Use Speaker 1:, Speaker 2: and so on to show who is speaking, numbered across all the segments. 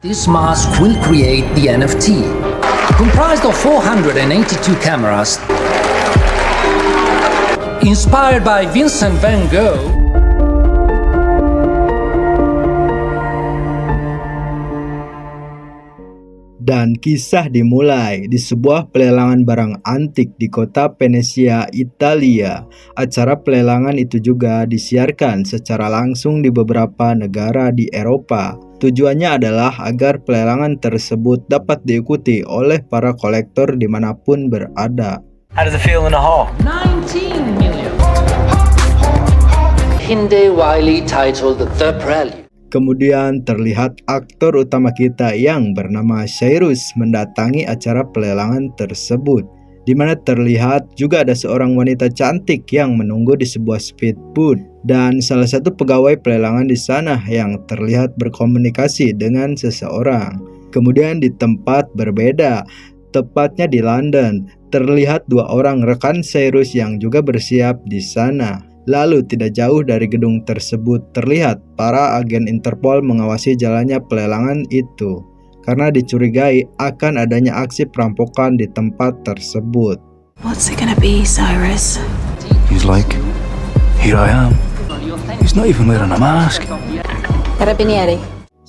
Speaker 1: This mask will create the NFT, comprised of 482 cameras, inspired by Vincent van Gogh.
Speaker 2: Dan kisah dimulai di sebuah pelelangan barang antik di kota Venezia, Italia. Acara pelelangan itu juga disiarkan secara langsung di beberapa negara di Eropa. Tujuannya adalah agar pelelangan tersebut dapat diikuti oleh para kolektor dimanapun berada.
Speaker 3: How does it feel in the hall?
Speaker 1: 19 million. Hyundai Wiley titled The Prelude.
Speaker 2: Kemudian terlihat aktor utama kita yang bernama Cyrus mendatangi acara pelelangan tersebut, di mana terlihat juga ada seorang wanita cantik yang menunggu di sebuah speedboat dan salah satu pegawai pelelangan di sana yang terlihat berkomunikasi dengan seseorang. Kemudian di tempat berbeda, tepatnya di London, terlihat dua orang rekan Cyrus yang juga bersiap di sana. Lalu tidak jauh dari gedung tersebut terlihat para agen Interpol mengawasi jalannya pelelangan itu karena dicurigai akan adanya aksi perampokan di tempat tersebut.
Speaker 4: What's it gonna be, Cyrus?
Speaker 3: He's like, here I am. He's not even wearing a mask.
Speaker 4: Carabinieri.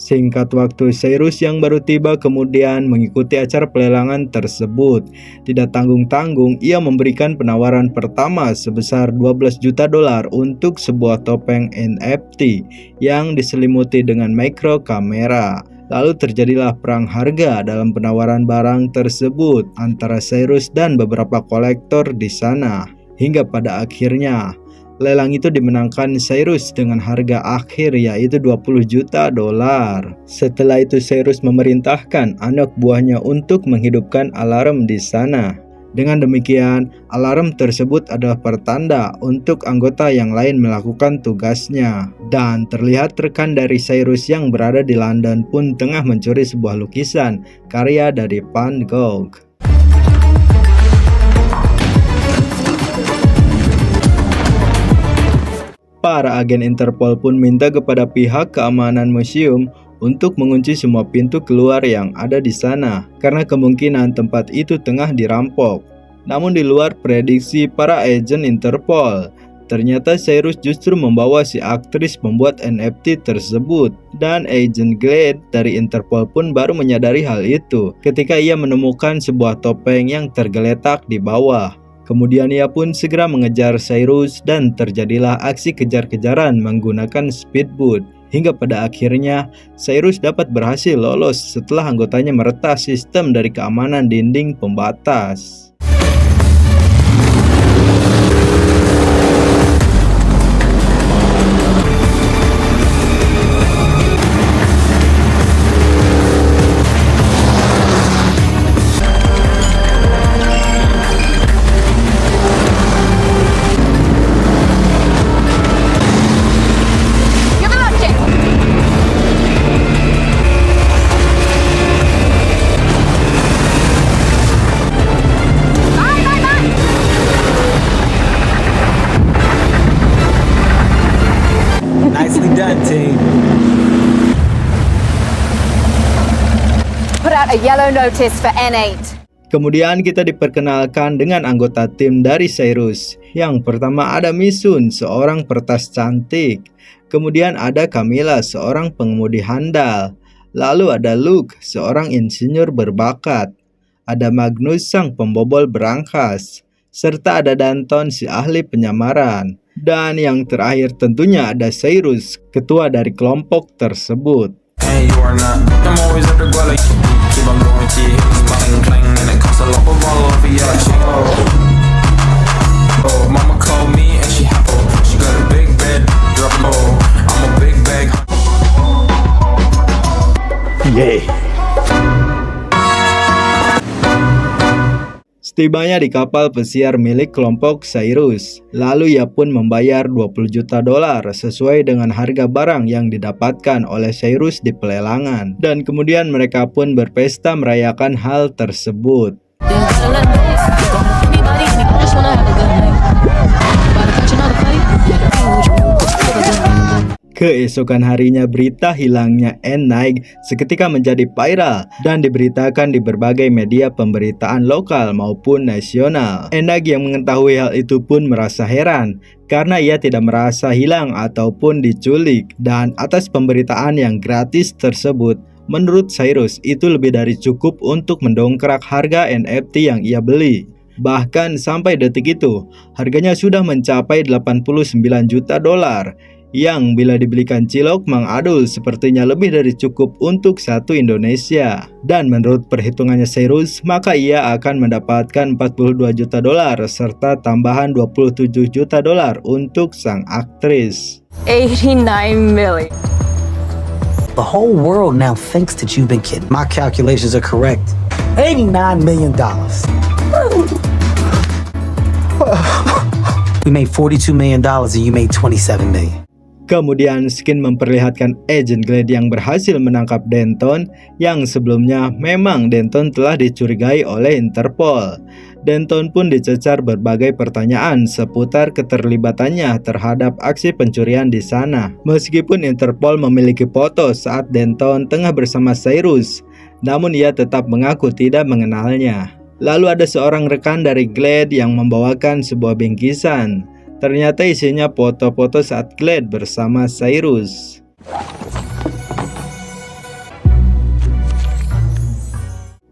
Speaker 2: Singkat waktu, Cyrus yang baru tiba kemudian mengikuti acara pelelangan tersebut. Tidak tanggung-tanggung, ia memberikan penawaran pertama sebesar $12 juta untuk sebuah topeng NFT yang diselimuti dengan micro kamera. Lalu terjadilah perang harga dalam penawaran barang tersebut antara Cyrus dan beberapa kolektor di sana. Hingga pada akhirnya lelang itu dimenangkan Cyrus dengan harga akhir yaitu $20 juta. Setelah itu Cyrus memerintahkan anak buahnya untuk menghidupkan alarm di sana. Dengan demikian, alarm tersebut adalah pertanda untuk anggota yang lain melakukan tugasnya. Dan terlihat rekan dari Cyrus yang berada di London pun tengah mencuri sebuah lukisan karya dari Van Gogh. Para agen Interpol pun minta kepada pihak keamanan museum untuk mengunci semua pintu keluar yang ada di sana karena kemungkinan tempat itu tengah dirampok. Namun di luar prediksi para agen Interpol, ternyata Cyrus justru membawa si aktris pembuat NFT tersebut dan agen Glade dari Interpol pun baru menyadari hal itu ketika ia menemukan sebuah topeng yang tergeletak di bawah. Kemudian ia pun segera mengejar Cyrus dan terjadilah aksi kejar-kejaran menggunakan speedboat. Hingga pada akhirnya Cyrus dapat berhasil lolos setelah anggotanya meretas sistem dari keamanan dinding pembatas.
Speaker 3: Nicely done, team.
Speaker 5: Put out a yellow notice for N8.
Speaker 2: Kemudian kita diperkenalkan dengan anggota tim dari Cyrus. Yang pertama ada Misun, seorang peretas cantik. Kemudian ada Camilla, seorang pengemudi handal. Lalu ada Luke, seorang insinyur berbakat. Ada Magnus, sang pembobol berangkas. Serta ada Danton, si ahli penyamaran. Dan yang terakhir tentunya ada Cyrus, ketua dari kelompok tersebut. Setibanya di kapal pesiar milik kelompok Cyrus, lalu ia pun membayar $20 juta sesuai dengan harga barang yang didapatkan oleh Cyrus di pelelangan. Dan kemudian mereka pun berpesta merayakan hal tersebut. Keesokan harinya berita hilangnya Anne naik seketika menjadi viral dan diberitakan di berbagai media pemberitaan lokal maupun nasional. Anne yang mengetahui hal itu pun merasa heran karena ia tidak merasa hilang ataupun diculik, dan atas pemberitaan yang gratis tersebut, menurut Cyrus itu lebih dari cukup untuk mendongkrak harga NFT yang ia beli. Bahkan sampai detik itu, harganya sudah mencapai 89 juta dolar, yang bila dibelikan cilok Mang Adul sepertinya lebih dari cukup untuk satu Indonesia. Dan menurut perhitungannya Cyrus, maka ia akan mendapatkan 42 juta dolar serta tambahan 27 juta dolar untuk sang aktris.
Speaker 5: 89 million.
Speaker 6: The whole world now thinks that you've been kidding. My calculations are correct. $89 million. We made $42 million and you made $27 million.
Speaker 2: Kemudian Skin memperlihatkan agent Glade yang berhasil menangkap Denton, yang sebelumnya memang Denton telah dicurigai oleh Interpol. Denton pun dicecar berbagai pertanyaan seputar keterlibatannya terhadap aksi pencurian di sana. Meskipun Interpol memiliki foto saat Denton tengah bersama Cyrus, namun ia tetap mengaku tidak mengenalnya. Lalu ada seorang rekan dari Glade yang membawakan sebuah bingkisan. Ternyata isinya foto-foto saat Glade bersama Cyrus.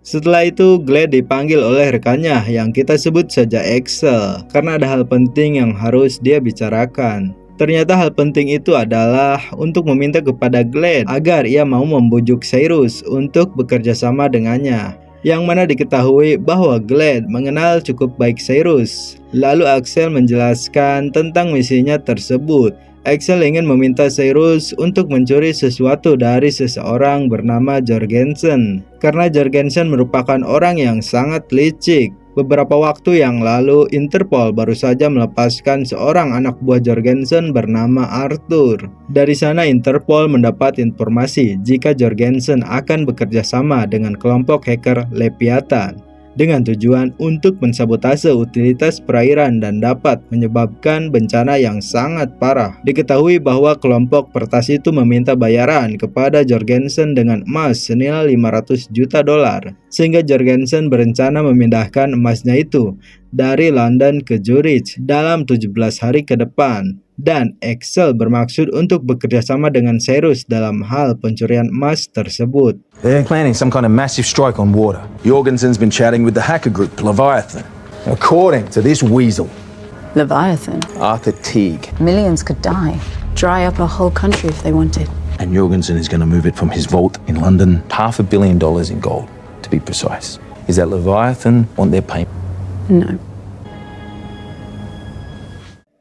Speaker 2: Setelah itu, Glade dipanggil oleh rekannya yang kita sebut saja Axel, karena ada hal penting yang harus dia bicarakan. Ternyata hal penting itu adalah untuk meminta kepada Glade agar ia mau membujuk Cyrus untuk bekerja sama dengannya. Yang mana diketahui bahwa Glade mengenal cukup baik Cyrus. Lalu Axel menjelaskan tentang misinya tersebut. Axel ingin meminta Cyrus untuk mencuri sesuatu dari seseorang bernama Jorgensen, karena Jorgensen merupakan orang yang sangat licik. Beberapa waktu yang lalu, Interpol baru saja melepaskan seorang anak buah Jorgensen bernama Arthur. Dari sana Interpol mendapat informasi jika Jorgensen akan bekerja sama dengan kelompok hacker Leviathan, dengan tujuan untuk mensabotase utilitas perairan dan dapat menyebabkan bencana yang sangat parah. Diketahui bahwa kelompok pertas itu meminta bayaran kepada Jorgensen dengan emas senilai 500 juta dolar, sehingga Jorgensen berencana memindahkan emasnya itu dari London ke Zurich dalam 17 hari ke depan. Dan Axel bermaksud untuk bekerja sama dengan Cyrus dalam hal pencurian emas tersebut.
Speaker 3: They're planning some kind of massive strike on water.
Speaker 7: Jorgensen's been chatting with the hacker group, Leviathan.
Speaker 3: According to this weasel,
Speaker 4: Leviathan.
Speaker 7: Arthur Teague.
Speaker 4: Millions could die. Dry up a whole country if they wanted.
Speaker 7: And Jorgensen is going to move it from his vault in London.
Speaker 3: $500 million in gold, to be precise. Is that Leviathan want their payment?
Speaker 4: No.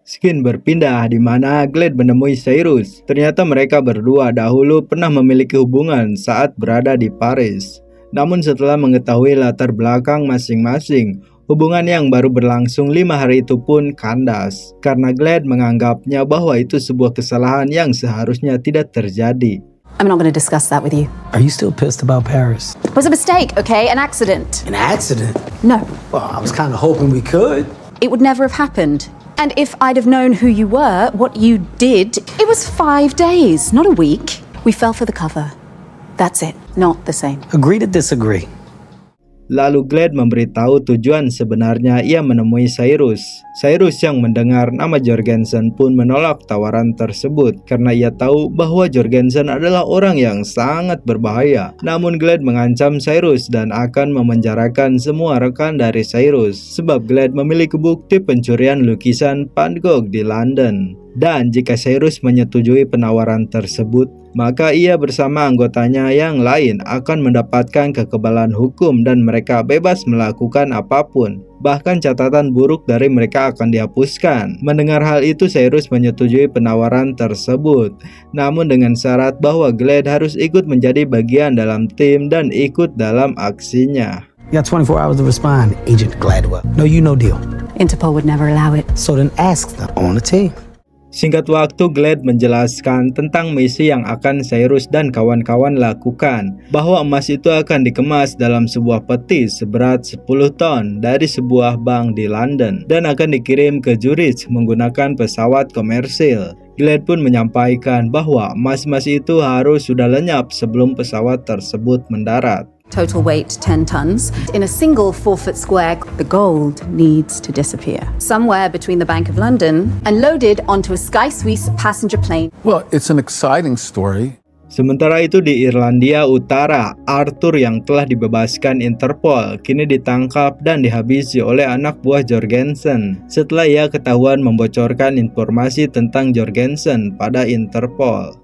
Speaker 2: Skin berpindah di mana Glade menemui Cyrus. Ternyata mereka berdua dahulu pernah memiliki hubungan saat berada di Paris. Namun setelah mengetahui latar belakang masing-masing, hubungan yang baru berlangsung 5 hari itu pun kandas. Karena Glade menganggapnya bahwa itu sebuah kesalahan yang seharusnya tidak terjadi.
Speaker 4: I'm not going to discuss that with you.
Speaker 6: Are you still pissed about Paris?
Speaker 5: It was a mistake, okay? An accident.
Speaker 6: An accident?
Speaker 5: No,
Speaker 6: Well, I was kind of hoping we could.
Speaker 5: it would never have happened. And if I'd have known who you were, what you did, it was 5 days, not a week. We fell for the cover. That's it. Not the same.
Speaker 6: Agree to disagree.
Speaker 2: Lalu Glade memberitahu tujuan sebenarnya ia menemui Cyrus. Cyrus yang mendengar nama Jorgensen pun menolak tawaran tersebut karena ia tahu bahwa Jorgensen adalah orang yang sangat berbahaya. Namun Glade mengancam Cyrus dan akan memenjarakan semua rekan dari Cyrus sebab Glade memiliki bukti pencurian lukisan Van Gogh di London. Dan jika Cyrus menyetujui penawaran tersebut, maka ia bersama anggotanya yang lain akan mendapatkan kekebalan hukum dan mereka bebas melakukan apapun. Bahkan catatan buruk dari mereka akan dihapuskan. Mendengar hal itu, Cyrus menyetujui penawaran tersebut. Namun dengan syarat bahwa Glade harus ikut menjadi bagian dalam tim dan ikut dalam aksinya.
Speaker 6: You got 24 hours to respond, Agent Gladwell. No you, no deal.
Speaker 5: Interpol would never allow it.
Speaker 6: So then ask them on the team.
Speaker 2: Singkat waktu, Glade menjelaskan tentang misi yang akan Cyrus dan kawan-kawan lakukan, bahwa emas itu akan dikemas dalam sebuah peti seberat 10 ton dari sebuah bank di London dan akan dikirim ke Zurich menggunakan pesawat komersil. Glad pun menyampaikan bahwa emas-emas itu harus sudah lenyap sebelum pesawat tersebut mendarat.
Speaker 5: Total weight 10 tons. In a single 4-foot square, the gold needs to disappear. Somewhere between the Bank of London and loaded onto a Sky Suisse passenger plane.
Speaker 3: Well, it's an exciting story.
Speaker 2: Sementara itu di Irlandia Utara, Arthur yang telah dibebaskan Interpol kini ditangkap dan dihabisi oleh anak buah Jorgensen setelah ia ketahuan membocorkan informasi tentang Jorgensen pada Interpol.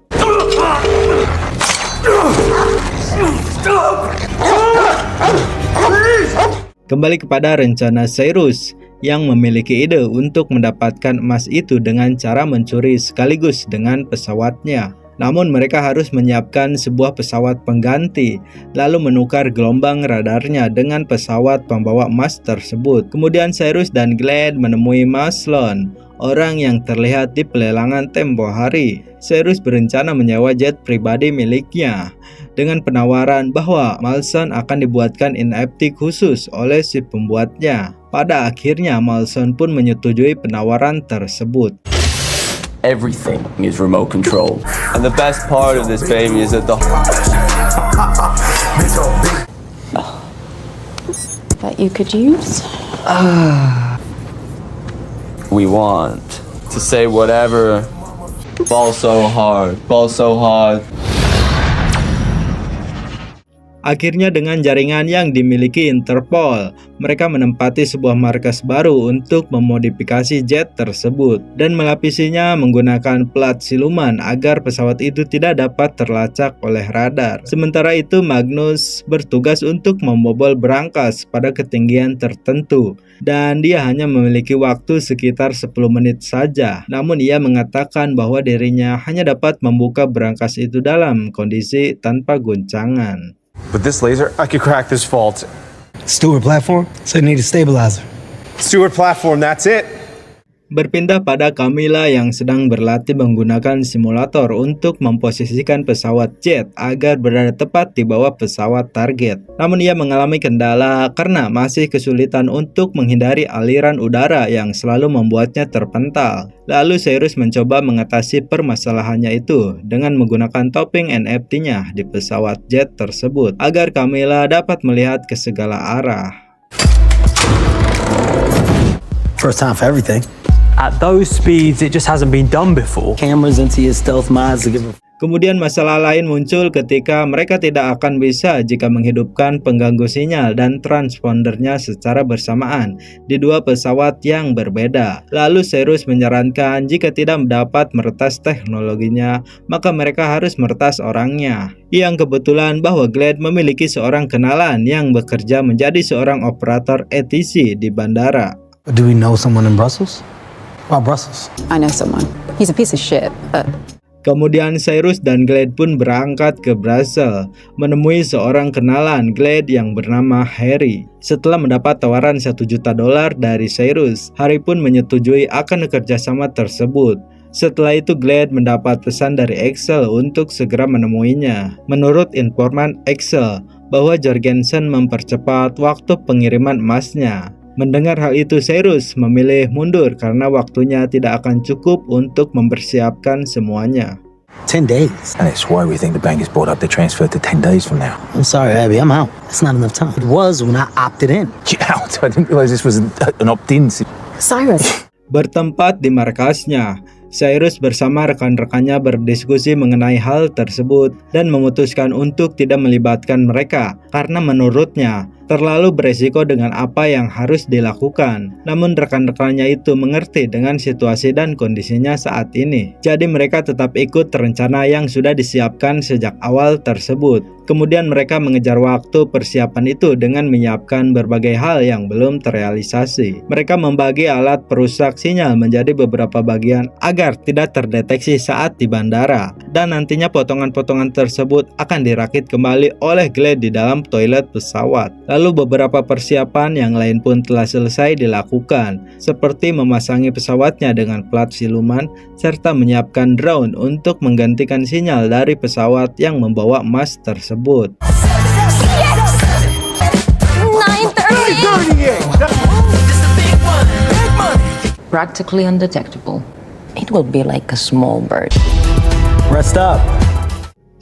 Speaker 2: Kembali kepada rencana Cyrus yang memiliki ide untuk mendapatkan emas itu dengan cara mencuri sekaligus dengan pesawatnya. Namun mereka harus menyiapkan sebuah pesawat pengganti, lalu menukar gelombang radarnya dengan pesawat pembawa emas tersebut. Kemudian Cyrus dan Glad menemui Maslon, orang yang terlihat di pelelangan tempo hari. Cyrus berencana menyewa jet pribadi miliknya dengan penawaran bahwa Malson akan dibuatkan NFT khusus oleh si pembuatnya. Pada akhirnya Malson pun menyetujui penawaran tersebut.
Speaker 8: Everything is remote controlled. And the best part of this baby is that
Speaker 4: That you could use?
Speaker 8: we want to say whatever. Ball so hard, ball so hard.
Speaker 2: Akhirnya dengan jaringan yang dimiliki Interpol, mereka menempati sebuah markas baru untuk memodifikasi jet tersebut dan melapisinya menggunakan plat siluman agar pesawat itu tidak dapat terlacak oleh radar. Sementara itu Magnus bertugas untuk membobol berangkas pada ketinggian tertentu dan dia hanya memiliki waktu sekitar 10 menit saja. Namun ia mengatakan bahwa dirinya hanya dapat membuka berangkas itu dalam kondisi tanpa guncangan.
Speaker 9: With this laser, I could crack this fault.
Speaker 6: Stewart platform, so you need a stabilizer.
Speaker 9: Stewart platform, that's it.
Speaker 2: Berpindah pada Camilla yang sedang berlatih menggunakan simulator untuk memposisikan pesawat jet agar berada tepat di bawah pesawat target. Namun ia mengalami kendala karena masih kesulitan untuk menghindari aliran udara yang selalu membuatnya terpental. Lalu Cyrus mencoba mengatasi permasalahannya itu dengan menggunakan topping NFT-nya di pesawat jet tersebut agar Camilla dapat melihat ke segala arah.
Speaker 6: First time for everything.
Speaker 10: At those speeds, it just hasn't been done before.
Speaker 6: Cameras into your stealth mods to give a
Speaker 2: Kemudian masalah lain muncul ketika mereka tidak akan bisa jika menghidupkan pengganggu sinyal dan transpondernya secara bersamaan di dua pesawat yang berbeda. Lalu Cyrus menyarankan jika tidak dapat meretas teknologinya, maka mereka harus meretas orangnya. Yang kebetulan bahwa Glad memiliki seorang kenalan yang bekerja menjadi seorang operator ATC di bandara.
Speaker 6: Do we know someone in Brussels? Why Brussels?
Speaker 4: I know someone. He's a piece of shit, but
Speaker 2: Kemudian Cyrus dan Glad pun berangkat ke Brussels, menemui seorang kenalan Glad yang bernama Harry. Setelah mendapat tawaran $1 juta dari Cyrus, Harry pun menyetujui akan kerjasama tersebut. Setelah itu Glad mendapat pesan dari Excel untuk segera menemuinya. Menurut informan Excel, bahwa Jorgensen mempercepat waktu pengiriman emasnya. Mendengar hal itu, Cyrus memilih mundur karena waktunya tidak akan cukup untuk mempersiapkan semuanya.
Speaker 6: 10 days.
Speaker 7: And it's why we think the bank has brought up the transfer to 10 days from now.
Speaker 6: I'm sorry, Abby, I'm out. That's not enough time. It was when I opted in.
Speaker 7: Get out! I didn't realize this was an opt-in.
Speaker 4: Cyrus.
Speaker 2: Bertempat di markasnya, Cyrus bersama rekan-rekannya berdiskusi mengenai hal tersebut dan memutuskan untuk tidak melibatkan mereka karena menurutnya terlalu beresiko dengan apa yang harus dilakukan. Namun rekan-rekannya itu mengerti dengan situasi dan kondisinya saat ini. Jadi mereka tetap ikut rencana yang sudah disiapkan sejak awal tersebut. Kemudian mereka mengejar waktu persiapan itu dengan menyiapkan berbagai hal yang belum terrealisasi. Mereka membagi alat perusak sinyal menjadi beberapa bagian agar tidak terdeteksi saat di bandara. Dan nantinya potongan-potongan tersebut akan dirakit kembali oleh Glad di dalam toilet pesawat. Lalu beberapa persiapan yang lain pun telah selesai dilakukan, seperti memasangi pesawatnya dengan plat siluman, serta menyiapkan drone untuk menggantikan sinyal dari pesawat yang membawa emas tersebut.
Speaker 11: Practically undetectable.
Speaker 4: it will be like a small bird.
Speaker 6: Rest up.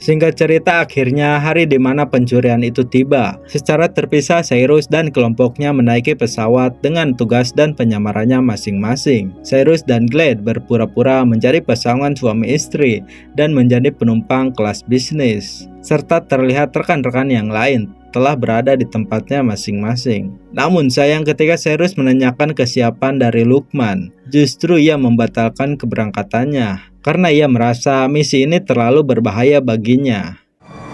Speaker 2: Singkat cerita, akhirnya hari di mana pencurian itu tiba. Secara terpisah, Cyrus dan kelompoknya menaiki pesawat dengan tugas dan penyamarannya masing-masing. Cyrus dan Glade berpura-pura menjadi pasangan suami istri dan menjadi penumpang kelas bisnis, serta terlihat rekan-rekan yang lain telah berada di tempatnya masing-masing. Namun sayang, ketika Cyrus menanyakan kesiapan dari Lukman, justru ia membatalkan keberangkatannya karena ia merasa misi ini terlalu berbahaya baginya.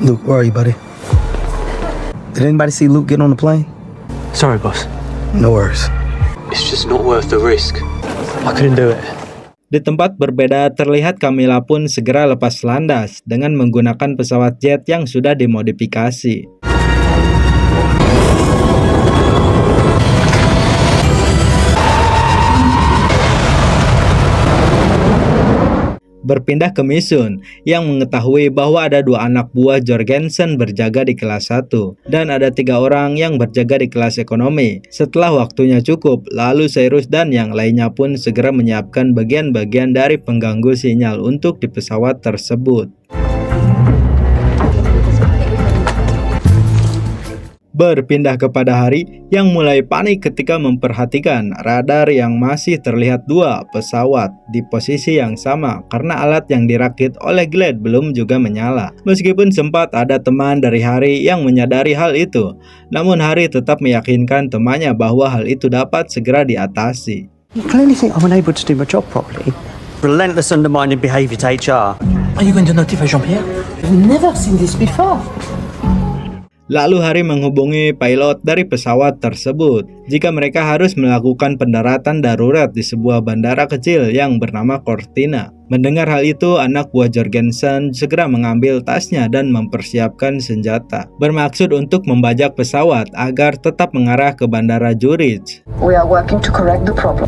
Speaker 6: Luke, where are you, buddy? Did anybody see Luke get on the plane?
Speaker 10: Sorry, boss.
Speaker 6: No worries.
Speaker 10: It's just not worth the risk. I couldn't do it.
Speaker 2: Di tempat berbeda, terlihat Camilla pun segera lepas landas dengan menggunakan pesawat jet yang sudah dimodifikasi. Berpindah ke Mission yang mengetahui bahwa ada 2 anak buah Jorgensen berjaga di kelas 1 dan ada 3 orang yang berjaga di kelas ekonomi. Setelah waktunya cukup, lalu Cyrus dan yang lainnya pun segera menyiapkan bagian-bagian dari pengganggu sinyal untuk di pesawat tersebut. Berpindah kepada hari yang mulai panik ketika memperhatikan radar yang masih terlihat 2 pesawat di posisi yang sama karena alat yang dirakit oleh Glade belum juga menyala. Meskipun sempat ada teman dari Hari yang menyadari hal itu, namun Hari tetap meyakinkan temannya bahwa hal itu dapat segera diatasi.
Speaker 10: You clearly think I'm unable to do my job properly. Relentless undermining behaviour to HR.
Speaker 7: Are you going to notify Jean-Pierre?
Speaker 4: I've never seen this before.
Speaker 2: Lalu Hari menghubungi pilot dari pesawat tersebut jika mereka harus melakukan pendaratan darurat di sebuah bandara kecil yang bernama Cortina. Mendengar hal itu, anak buah Jorgensen segera mengambil tasnya dan mempersiapkan senjata, bermaksud untuk membajak pesawat agar tetap mengarah ke bandara Zurich.
Speaker 4: We are working to correct the problem.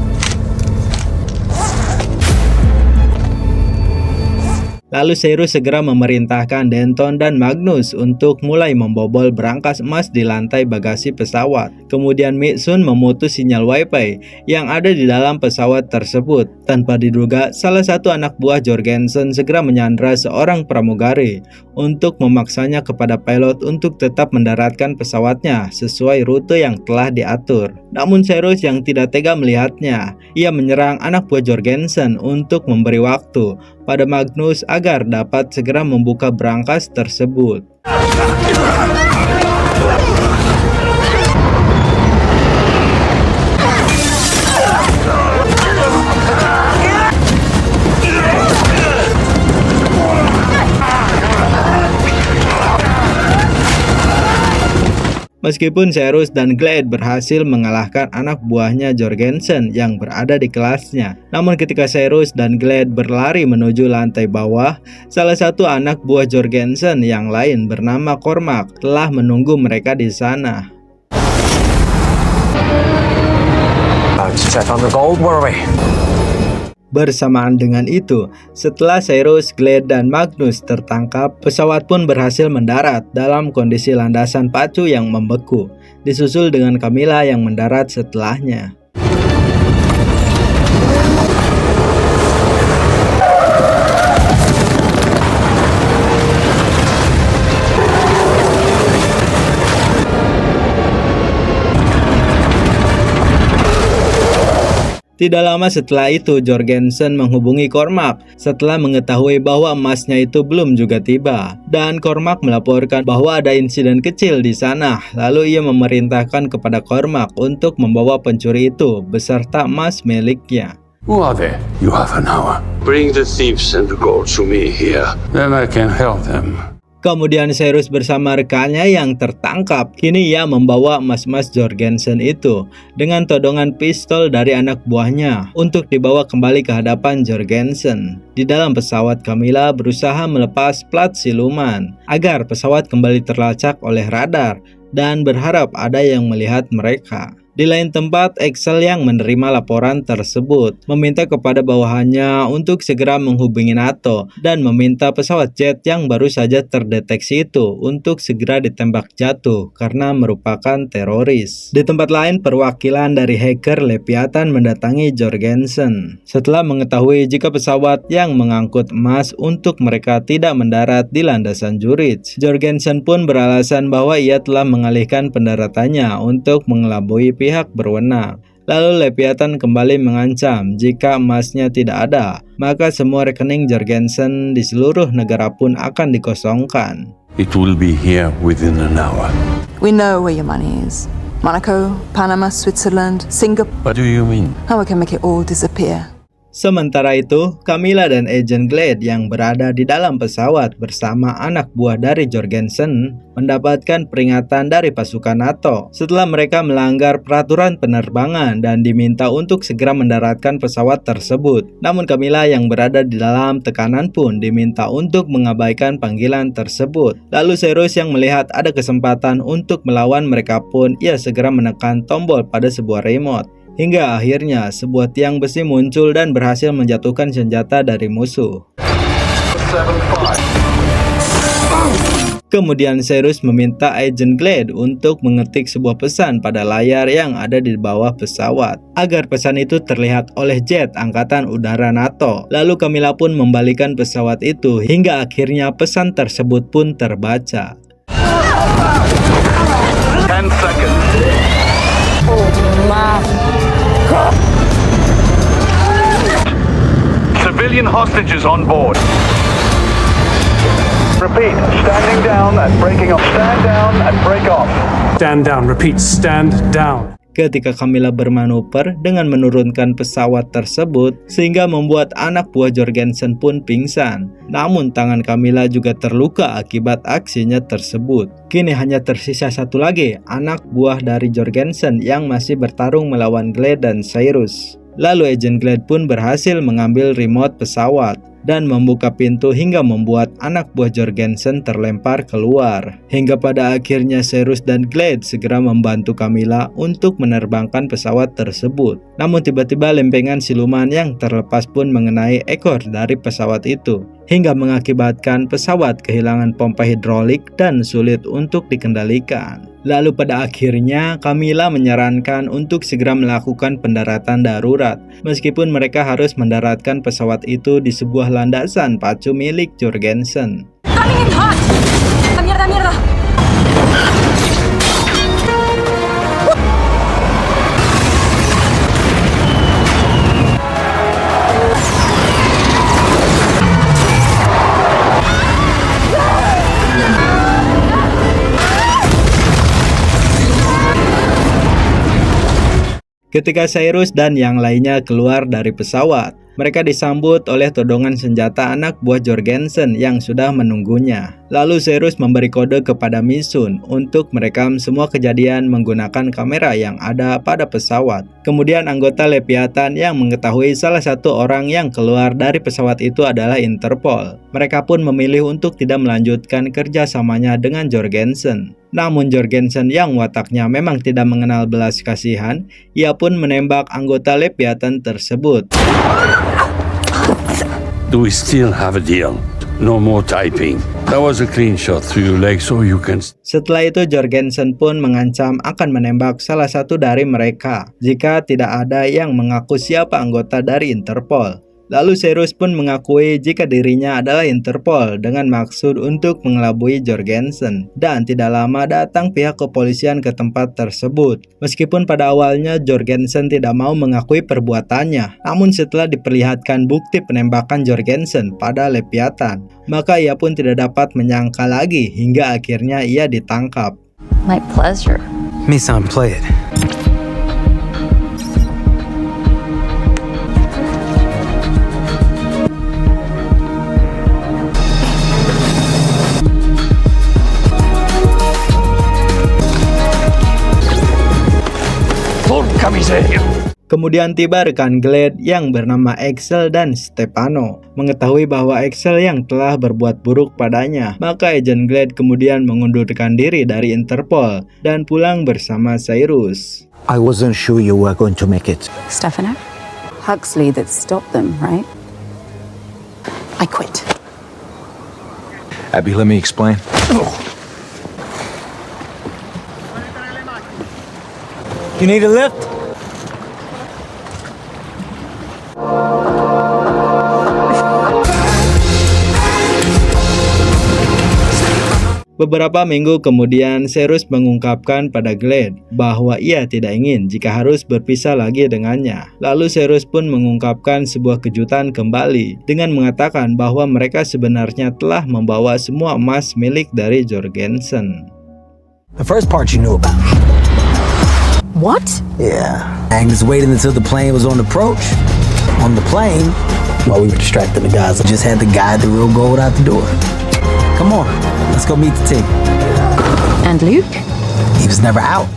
Speaker 2: Lalu Cyrus segera memerintahkan Denton dan Magnus untuk mulai membobol berangkas emas di lantai bagasi pesawat. Kemudian Mitsun memutus sinyal Wi-Fi yang ada di dalam pesawat tersebut. Tanpa diduga, salah satu anak buah Jorgensen segera menyandra seorang pramugari untuk memaksanya kepada pilot untuk tetap mendaratkan pesawatnya sesuai rute yang telah diatur. Namun Cyrus yang tidak tega melihatnya, ia menyerang anak buah Jorgensen untuk memberi waktu pada Magnus agar dapat segera membuka berangkas tersebut. Meskipun Cyrus dan Glade berhasil mengalahkan anak buahnya Jorgensen yang berada di kelasnya, namun ketika Cyrus dan Glade berlari menuju lantai bawah, salah satu anak buah Jorgensen yang lain bernama Cormac telah menunggu mereka di sana.
Speaker 7: Check on the gold, were we?
Speaker 2: Bersamaan dengan itu, setelah Cyrus, Glade, dan Magnus tertangkap, pesawat pun berhasil mendarat dalam kondisi landasan pacu yang membeku, disusul dengan Camilla yang mendarat setelahnya. Tidak lama setelah itu, Jorgensen menghubungi Cormac setelah mengetahui bahwa emasnya itu belum juga tiba. Dan Cormac melaporkan bahwa ada insiden kecil di sana. Lalu ia memerintahkan kepada Cormac untuk membawa pencuri itu beserta emas miliknya.
Speaker 3: Who are they?
Speaker 11: You have an hour. Bring the thieves and the gold to me here.
Speaker 3: Then I can help them.
Speaker 2: Kemudian Cyrus bersama rekannya yang tertangkap, kini ia membawa emas-emas Jorgensen itu dengan todongan pistol dari anak buahnya untuk dibawa kembali ke hadapan Jorgensen. Di dalam pesawat, Camilla berusaha melepas plat siluman agar pesawat kembali terlacak oleh radar dan berharap ada yang melihat mereka. Di lain tempat, Axel yang menerima laporan tersebut meminta kepada bawahannya untuk segera menghubungi NATO dan meminta pesawat jet yang baru saja terdeteksi itu untuk segera ditembak jatuh karena merupakan teroris. Di tempat lain, perwakilan dari hacker Leviathan mendatangi Jorgensen setelah mengetahui jika pesawat yang mengangkut emas untuk mereka tidak mendarat di landasan Zurich. Jorgensen pun beralasan bahwa ia telah mengalihkan pendaratannya untuk mengelabui pihak berwenang. Lalu Leviathan kembali mengancam jika emasnya tidak ada, maka semua rekening Jorgensen di seluruh negara pun akan dikosongkan.
Speaker 11: It will be here within an hour.
Speaker 4: We know where your money is. Monaco, Panama, Switzerland, Singapore.
Speaker 11: What do you mean?
Speaker 4: How we can make it all disappear.
Speaker 2: Sementara itu, Camilla dan Agent Glade yang berada di dalam pesawat bersama anak buah dari Jorgensen mendapatkan peringatan dari pasukan NATO setelah mereka melanggar peraturan penerbangan dan diminta untuk segera mendaratkan pesawat tersebut. Namun Camilla yang berada di dalam tekanan pun diminta untuk mengabaikan panggilan tersebut. Lalu Cyrus yang melihat ada kesempatan untuk melawan mereka pun ia segera menekan tombol pada sebuah remote. Hingga akhirnya sebuah tiang besi muncul dan berhasil menjatuhkan senjata dari musuh. Kemudian Cyrus meminta Agent Glade untuk mengetik sebuah pesan pada layar yang ada di bawah pesawat agar pesan itu terlihat oleh jet Angkatan Udara NATO. Lalu Camilla pun membalikan pesawat itu hingga akhirnya pesan tersebut pun terbaca.
Speaker 3: 10 seconds. Civilian hostages on board. Repeat, standing down and breaking off. Stand down and break off.
Speaker 9: Stand down. Repeat, stand down.
Speaker 2: Ketika Camilla bermanuver dengan menurunkan pesawat tersebut sehingga membuat anak buah Jorgensen pun pingsan. Namun tangan Camilla juga terluka akibat aksinya tersebut. Kini hanya tersisa satu lagi anak buah dari Jorgensen yang masih bertarung melawan Glade dan Cyrus. Lalu Agent Glade pun berhasil mengambil remote pesawat dan membuka pintu hingga membuat anak buah Jorgensen terlempar keluar. Hingga pada akhirnya Cyrus dan Glade segera membantu Camilla untuk menerbangkan pesawat tersebut. Namun tiba-tiba lempengan siluman yang terlepas pun mengenai ekor dari pesawat itu, hingga mengakibatkan pesawat kehilangan pompa hidrolik dan sulit untuk dikendalikan. Lalu pada akhirnya Camilla menyarankan untuk segera melakukan pendaratan darurat, meskipun mereka harus mendaratkan pesawat itu di sebuah landasan pacu milik Jorgensen.
Speaker 5: Coming in hot! Mierda, mierda!
Speaker 2: Ketika Cyrus dan yang lainnya keluar dari pesawat, mereka disambut oleh todongan senjata anak buah Jorgensen yang sudah menunggunya. Lalu Cyrus memberi kode kepada Misun untuk merekam semua kejadian menggunakan kamera yang ada pada pesawat. Kemudian anggota Leviathan yang mengetahui salah satu orang yang keluar dari pesawat itu adalah Interpol. Mereka pun memilih untuk tidak melanjutkan kerjasamanya dengan Jorgensen. Namun Jorgensen yang wataknya memang tidak mengenal belas kasihan, ia pun menembak anggota Leviathan tersebut.
Speaker 11: Do we still have a deal? No more typing. That was a clean shot through your leg so you can...
Speaker 2: Setelah itu Jorgensen pun mengancam akan menembak salah satu dari mereka jika tidak ada yang mengaku siapa anggota dari Interpol. Lalu Cyrus pun mengakui jika dirinya adalah Interpol dengan maksud untuk mengelabui Jorgensen. Dan tidak lama datang pihak kepolisian ke tempat tersebut. Meskipun pada awalnya Jorgensen tidak mau mengakui perbuatannya, namun setelah diperlihatkan bukti penembakan Jorgensen pada Leviathan, maka ia pun tidak dapat menyangka lagi hingga akhirnya ia ditangkap.
Speaker 4: My pleasure.
Speaker 7: Misan, play it.
Speaker 2: Kemudian tiba rekan Glade yang bernama Axel dan Stefano. Mengetahui bahwa Axel yang telah berbuat buruk padanya, maka Agent Glade kemudian mengundurkan diri dari Interpol dan pulang bersama Cyrus.
Speaker 7: I wasn't sure you were going to make it.
Speaker 5: Stefano? Huxley that stopped them, right? I quit.
Speaker 7: Abby, let me explain.
Speaker 6: You need a lift?
Speaker 2: Beberapa minggu kemudian, Cyrus mengungkapkan pada Glade bahwa ia tidak ingin jika harus berpisah lagi dengannya. Lalu Cyrus pun mengungkapkan sebuah kejutan kembali dengan mengatakan bahwa mereka sebenarnya telah membawa semua emas milik dari Jorgensen.
Speaker 6: The first part you knew about.
Speaker 5: What?
Speaker 6: Yeah. Agnes waited until the plane was on approach. On the plane, while we were distracting the guys, I just had to guide the real gold out the door. Come on, let's go meet the team.
Speaker 5: And Luke?
Speaker 6: He was never out.